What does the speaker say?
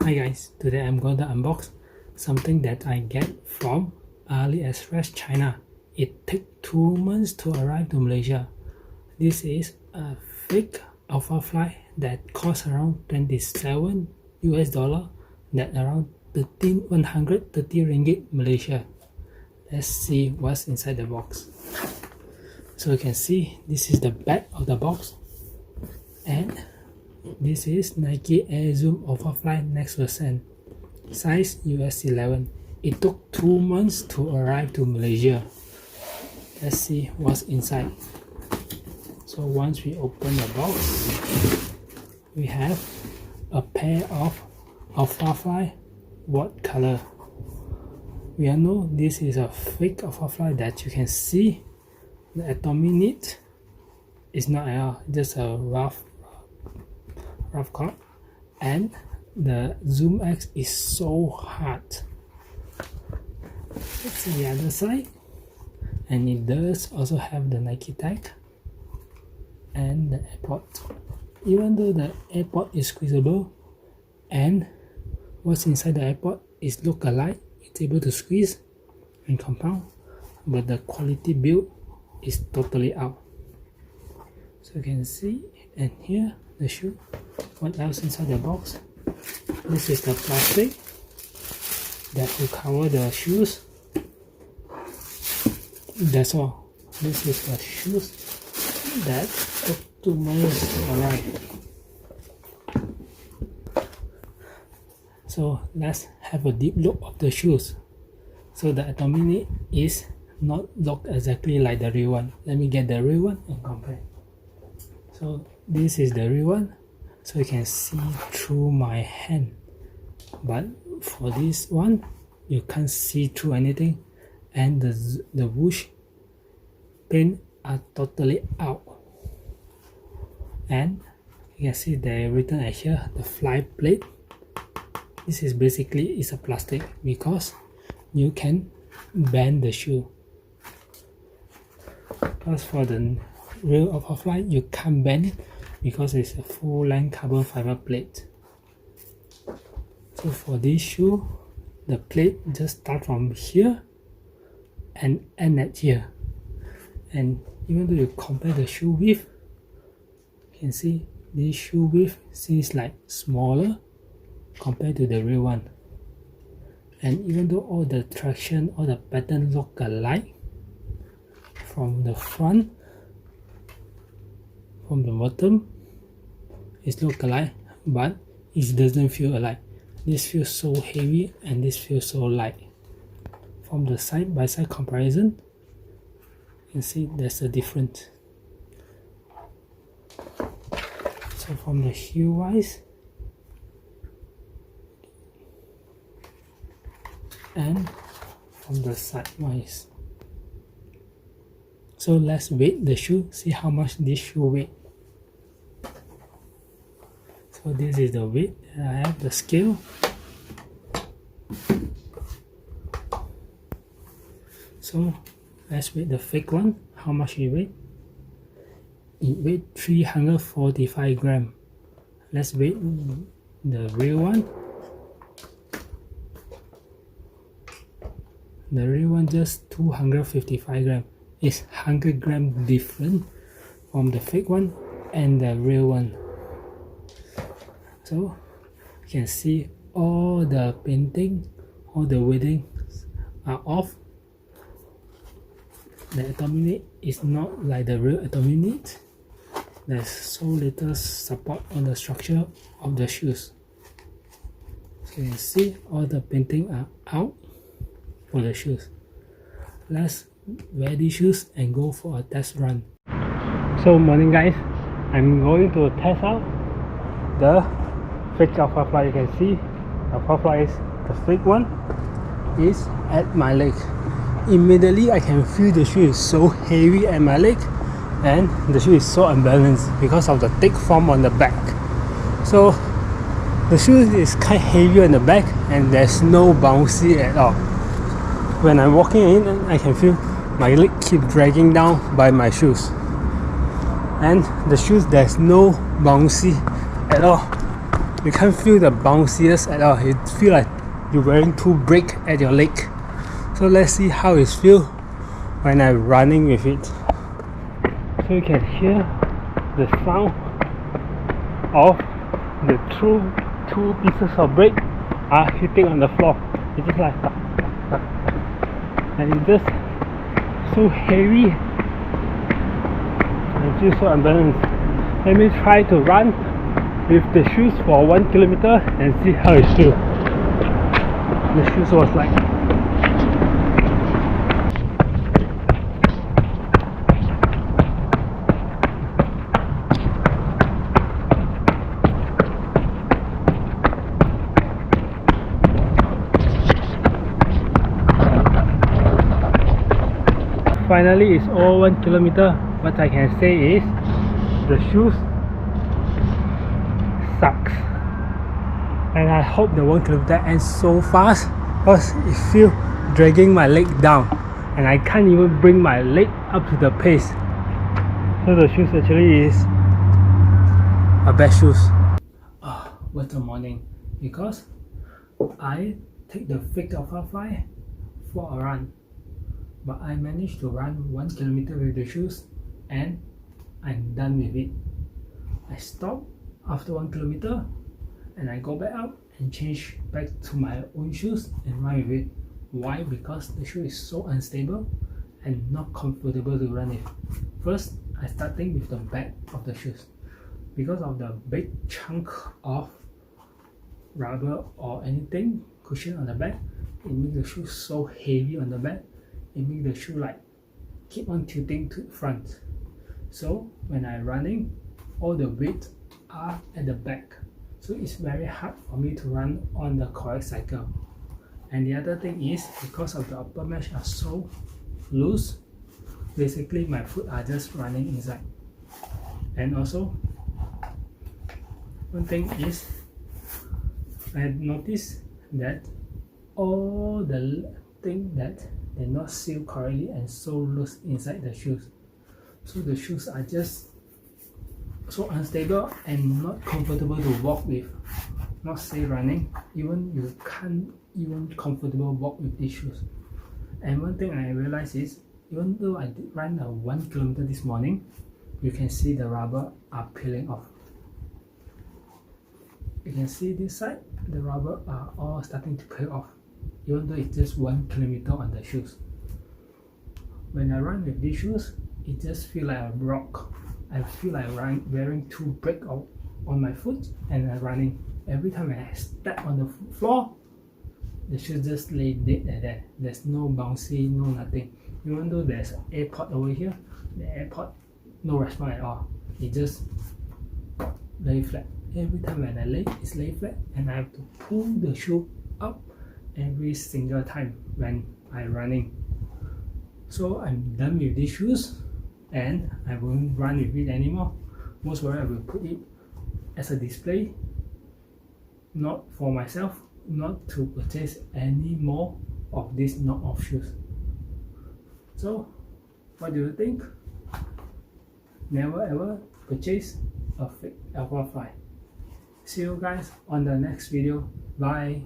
Hi guys, today I'm going to unbox something that I get from AliExpress China. It took 2 months to arrive to Malaysia. This is a fake Alphafly that costs around 27 US dollar, that around 130 ringgit Malaysia. Let's see what's inside the box. So you can see this is the back of the box, and this is Nike Air Zoom Alphafly Next Version, size US 11. It took 2 months to arrive to Malaysia. Let's see what's inside. So once we open the box, we have a pair of Alphafly white color. We all know this is a fake Alphafly that you can see the atomic knit is not at all, just a rough cut, and the Zoom X is so hard. Let's see the other side, and it does also have the Nike tag and the airport. Even though the airport is squeezable and what's inside the airport is look alike, it's able to squeeze and compound, but the quality build is totally out. So you can see, and here the shoe. What else inside the box? This is the plastic that will cover the shoes. That's all. This is the shoes that took 2 months to arrive. So let's have a deep look of the shoes. So the atomic knit is not look exactly like the real one. Let me get the real one and compare. So this is the real one, so you can see through my hand, but for this one you can't see through anything, and the whoosh pin are totally out. And you can see they written at here the fly plate. This is basically is a plastic because you can bend the shoe. As for the real Alphafly, you can't bend it because it's a full length carbon fiber plate. So for this shoe, the plate just start from here and end at here. And even though you compare the shoe width, you can see this shoe width seems like smaller compared to the real one. And even though all the traction, all the pattern look alike, from the front, from the bottom, it look alike, but it doesn't feel alike. This feels so heavy and this feels so light. From the side by side comparison, you can see there's a difference. So from the heel wise and from the side wise. So let's weight the shoe, see how much this shoe weight. So this is the weight. I have the scale. So let's weight the fake one. How much it weight? It weight 345 grams. Let's weight the real one. The real one just 255 grams. It's 100 grams different from the fake one and the real one. So you can see all the painting, all the weddings are off. The atomic knit is not like the real atomic knit. There's so little support on the structure of the shoes. So you can see all the painting are out for the shoes. Let's wear these shoes and go for a test run. So morning guys, I'm going to test out the fake Alphafly. You can see Alphafly is the fake one is at my leg. Immediately I can feel the shoe is so heavy at my leg, and the shoe is so unbalanced because of the thick foam on the back. So the shoe is kind of heavier in the back and there's no bouncy at all. When I'm walking in, I can feel my leg keep dragging down by my shoes, and the shoes there's no bouncy at all. you can't feel the bounciness at all. You feel like you're wearing two brake at your leg. So let's see how it feels when I'm running with it. So you can hear the sound of the two pieces of brake are hitting on the floor. It's just like and it's just so heavy and feels so unbalanced. Let me try to run with the shoes for 1 kilometer and see how it feels. The shoes was like finally it's all 1 kilometer. What I can say is the shoes sucks, and I hope the 1 kilometer ends so fast because it feels dragging my leg down and I can't even bring my leg up to the pace. So the shoes actually is a bad shoes. What a morning, because I take the fake Alphafly for a run, but I managed to run 1 kilometer with the shoes and I'm done with it. I stop after 1 kilometer and I go back out and change back to my own shoes and run with it. Why? Because the shoe is so unstable and not comfortable to run with. First, I starting with the back of the shoes. Because of the big chunk of rubber or anything cushion on the back, it makes the shoe so heavy on the back. It makes the shoe like keep on tilting to front. So when I'm running, all the weight are at the back. So it's very hard for me to run on the correct cycle. And the other thing is, because of the upper mesh are so loose, basically my foot are just running inside. And also, one thing is, I had noticed that all the things that they're not sealed correctly and so loose inside the shoes. So the shoes are just so unstable and not comfortable to walk with. Not say running, even you can't even comfortable walk with these shoes. And one thing I realized is, even though I did run a 1 kilometer this morning, you can see the rubber are peeling off. You can see this side, the rubber are all starting to peel off, even though it's just 1 kilometer on the shoes. When I run with these shoes, it just feels like a rock. I feel like wearing two brake on my foot and I'm running. Every time I step on the floor, the shoes just lay dead like that. There's no bouncy, no nothing. Even though there's an airport over here, the airport no response at all. It just lay flat. Every time when I lay, it's lay flat, and I have to pull the shoe up every single time when I'm running. So I'm done with these shoes and I won't run with it anymore. Most probably I will put it as a display, not for myself, not to purchase any more of these knock-off shoes. So what do you think? Never ever purchase a fake Alphafly. See you guys on the next video. Bye.